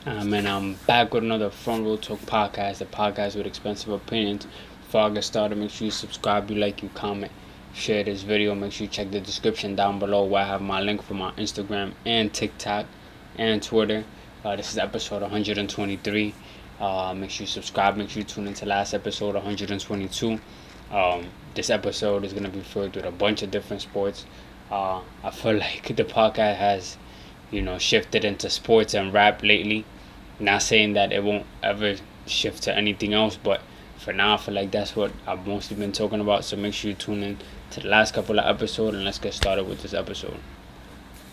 And I'm back with another Front Row Talk podcast, the podcast with expensive opinions. Before I get started, make sure you subscribe, you like, you comment, share this video. Make sure you check the description down below where I have my link for my Instagram and TikTok and Twitter. This is episode 123. Make sure you subscribe, make sure you tune into last episode 122. This episode is going to be filled with a bunch of different sports. I feel like the podcast has shifted into sports and rap lately. Not saying that it won't ever shift to anything else, but for now, I feel like that's what I've mostly been talking about. So make sure you tune in to the last couple of episodes, and let's get started with this episode.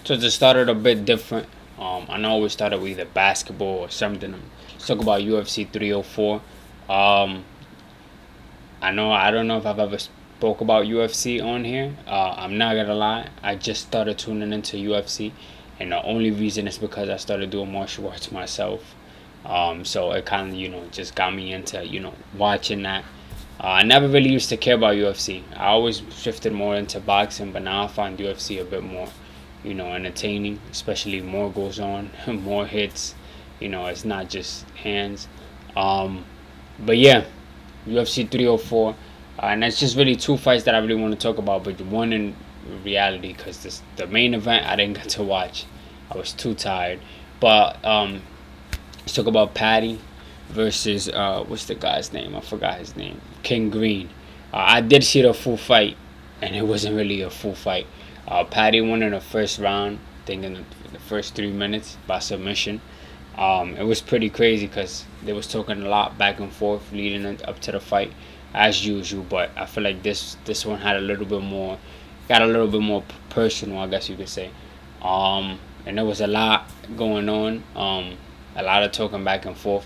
So to start it a bit different, I know we started with either basketball or something. Let's talk about UFC 304. I don't know if I've ever spoke about UFC on here. I'm not gonna lie, I just started tuning into UFC, and the only reason is because I started doing martial arts myself. So it kind of just got me into watching that. I never really used to care about UFC. I always shifted more into boxing, but now I find UFC a bit more entertaining. Especially more goes on, more hits. It's not just hands. But yeah, UFC 304. And that's just really two fights that I really want to talk about, but one in reality, because the main event I didn't get to watch. I was too tired. But let's talk about Patty versus what's the guy's name? I forgot his name. King Green. I did see the full fight, and it wasn't really a full fight. Patty won in the first round, I think in the first 3 minutes by submission. It was pretty crazy because they was talking a lot back and forth leading up to the fight as usual, but I feel like this one had got a little bit more personal, I guess you could say. And there was a lot going on, a lot of talking back and forth.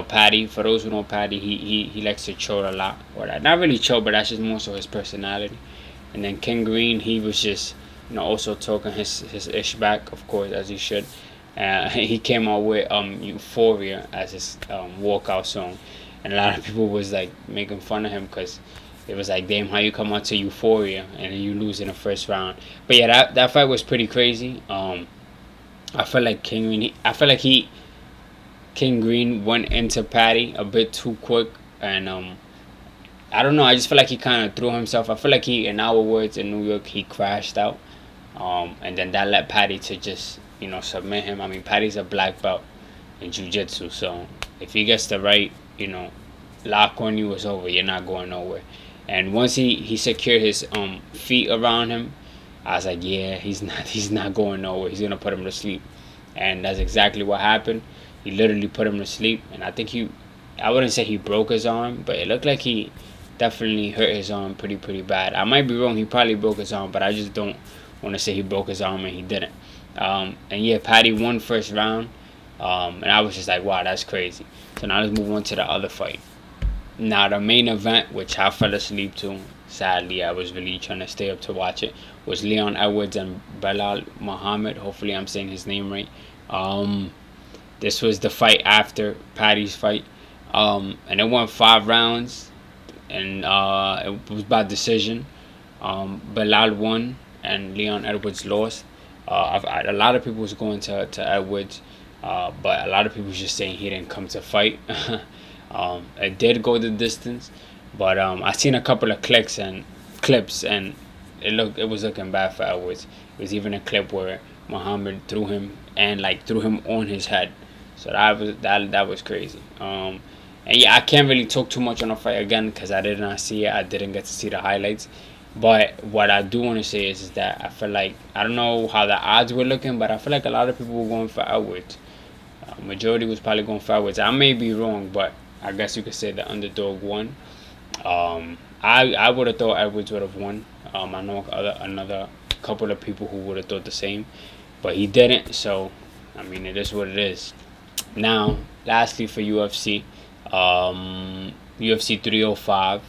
Patty, for those who know Patty, he likes to troll a lot, or not really troll, but that's just more so his personality. And then King Green, he was just also talking his ish back, of course, as he should. He came out with Euphoria as his walkout song, and a lot of people was like making fun of him because it was like, damn, how you come out to Euphoria and then you lose in the first round. But yeah, that fight was pretty crazy. I feel like King Green went into Patty a bit too quick, and I don't know. I just feel like he kind of threw himself. I feel like in our words in New York, he crashed out, and then that led Patty to just submit him. I mean, Patty's a black belt in jiu-jitsu, so if he gets the right lock on you, it's over. You're not going nowhere. And once he secured his feet around him, I was like, yeah, he's not going nowhere. He's gonna put him to sleep, and that's exactly what happened. He literally put him to sleep, and I wouldn't say he broke his arm, but it looked like he definitely hurt his arm pretty bad. I might be wrong. He probably broke his arm, but I just don't want to say he broke his arm and he didn't. And yeah, Patty won first round, and I was just like, wow, that's crazy. So now let's move on to the other fight. Now the main event, which I fell asleep to, sadly, I was really trying to stay up to watch it, was Leon Edwards and Belal Muhammad. Hopefully I'm saying his name right. This was the fight after Patty's fight, and it went 5 rounds, and it was by decision. Belal won and Leon Edwards lost. A lot of people was going to Edwards, but a lot of people was just saying he didn't come to fight. It did go the distance, but I seen a couple of clips, and it was looking bad for Edwards. It was even a clip where Muhammad threw him on his head, so that was crazy. And yeah, I can't really talk too much on the fight again because I did not see it. I didn't get to see the highlights. But what I do want to say is that I feel like, I don't know how the odds were looking, but I feel like a lot of people were going for Edwards. Majority was probably going for Edwards. I may be wrong, but I guess you could say the underdog won. I would have thought Edwards would have won. I know another couple of people who would have thought the same, but he didn't. So, I mean, it is what it is. Now, lastly for UFC, UFC 305.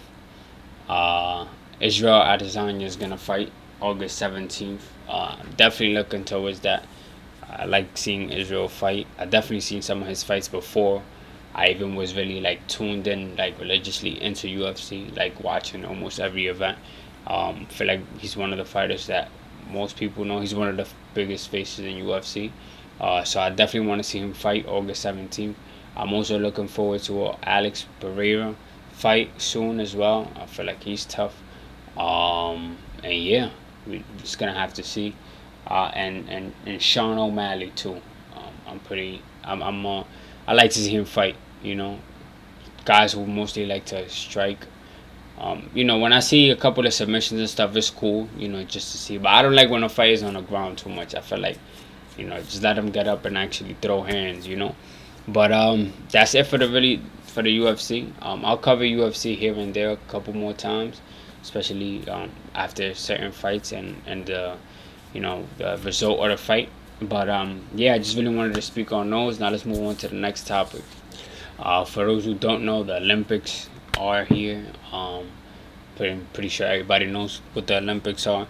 Israel Adesanya is gonna fight August 17th. Definitely looking towards that. I like seeing Israel fight. I definitely seen some of his fights before. I even was really tuned in religiously into UFC, watching almost every event. Feel like he's one of the fighters that most people know. He's one of the biggest faces in UFC. So I definitely want to see him fight August 17th. I'm also looking forward to a Alex Pereira fight soon as well. I feel like he's tough. And yeah, we're just gonna have to see. And Sean O'Malley too. I'm pretty. I like to see him fight. Guys who mostly like to strike. When I see a couple of submissions and stuff, it's cool. Just to see. But I don't like when a fight is on the ground too much. I feel like, just let them get up and actually throw hands. But that's it for the UFC. I'll cover UFC here and there a couple more times, especially after certain fights and the result of the fight. But yeah, I just really wanted to speak on those. Now let's move on to the next topic. For those who don't know, the Olympics are here. Pretty sure everybody knows what the Olympics are.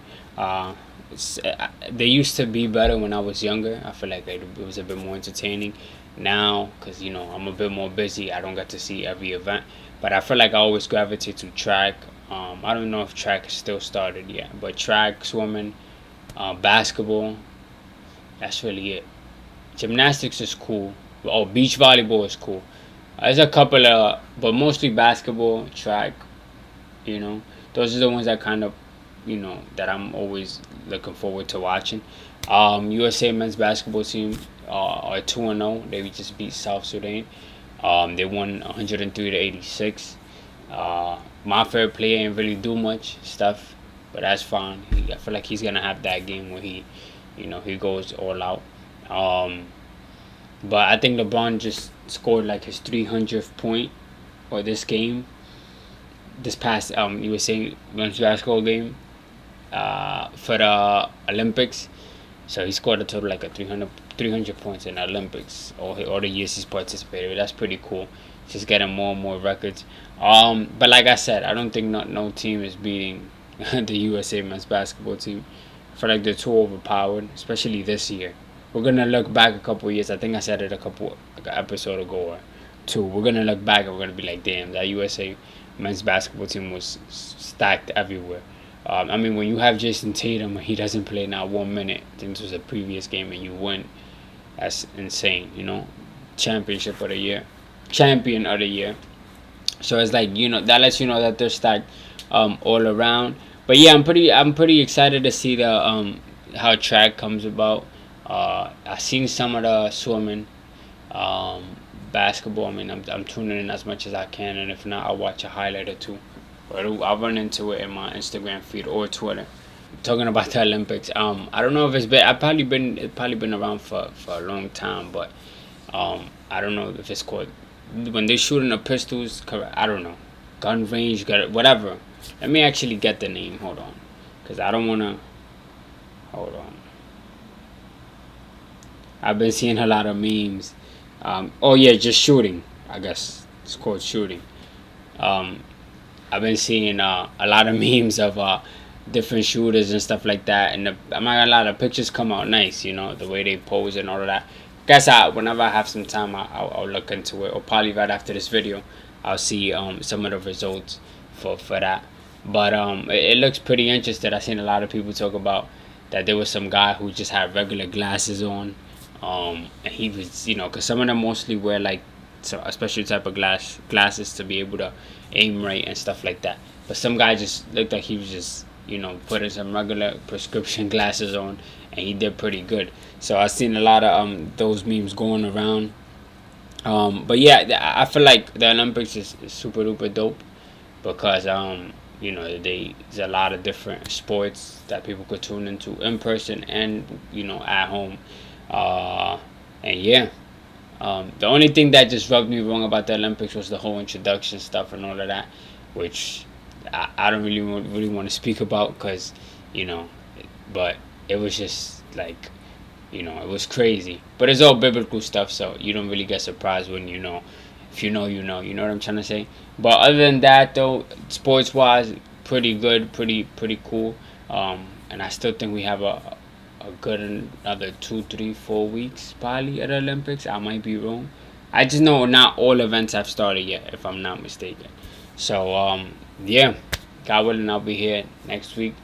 They used to be better when I was younger. I feel like it was a bit more entertaining now because I'm a bit more busy. I don't get to see every event, but I feel like I always gravitate to track. I don't know if track is still started yet, but track, swimming, basketball. That's really it. Gymnastics is cool. Oh, beach volleyball is cool. There's a couple of, but mostly basketball, track. Those are the ones that kind of, that I'm always looking forward to watching. USA men's basketball team are 2-0. They just beat South Sudan. They won 103 to 86. My favorite player ain't really do much stuff, but that's fine. I feel like he's gonna have that game where he goes all out. But I think LeBron just scored like his 300th point for this game, this past USA men's basketball game for the Olympics. So he scored a total like a 300 points in the Olympics all the years he's participated. That's pretty cool. Just getting more and more records. But like I said, I don't think no team is beating the USA men's basketball team. I feel like they're too overpowered, especially this year. We're gonna look back a couple of years. I think I said it like an episode ago or two. We're gonna look back and we're gonna be like, damn, that USA men's basketball team was stacked everywhere. I mean, when you have Jason Tatum, he doesn't play not 1 minute. I think this was a previous game and you win. That's insane, Championship of the year, champion of the year. So it's like that lets you know that they're stacked all around. But yeah, I'm pretty excited to see the how track comes about. I've seen some of the swimming, basketball. I mean, I'm tuning in as much as I can, and if not, I'll watch a highlight or two. But I'll run into it in my Instagram feed or Twitter. Talking about the Olympics, I don't know if it's been. It's probably been around for a long time, but I don't know if it's called when they're shooting the pistols. I don't know, gun range, whatever. Let me actually get the name. Hold on, because I don't wanna. Hold on. I've been seeing a lot of memes. Oh yeah, just shooting. I guess it's called shooting. I've been seeing a lot of memes of different shooters and stuff like that, and I'm not gonna lie, the pictures come out nice. The way they pose and all of that. Guess whenever I have some time, I'll look into it, or probably right after this video, I'll see some of the results for that. But it looks pretty interesting. I've seen a lot of people talk about that there was some guy who just had regular glasses on. And he was, because some of them mostly wear like a special type of glasses to be able to aim right and stuff like that. But some guy just looked like he was just, putting some regular prescription glasses on, and he did pretty good. So I've seen a lot of those memes going around. But yeah, I feel like the Olympics is super duper dope because there's a lot of different sports that people could tune into in person and at home. And yeah, the only thing that just rubbed me wrong about the Olympics was the whole introduction stuff and all of that, which I don't really want to speak about because, but it was just like, it was crazy. But it's all biblical stuff, so you don't really get surprised when if you know, you know what I'm trying to say. But other than that, though, sports-wise, pretty good, pretty cool. And I still think we have a good another 2, 3, 4 weeks probably at the Olympics. I might be wrong. I just know not all events have started yet, if I'm not mistaken. So yeah, God willing, I'll be here next week,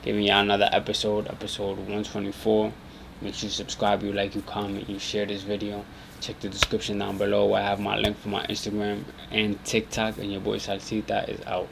giving y'all another episode 124. Make sure you subscribe, you like, you comment, you share this video. Check the description down below where I have my link for my Instagram and TikTok. And your boy Salsita is out.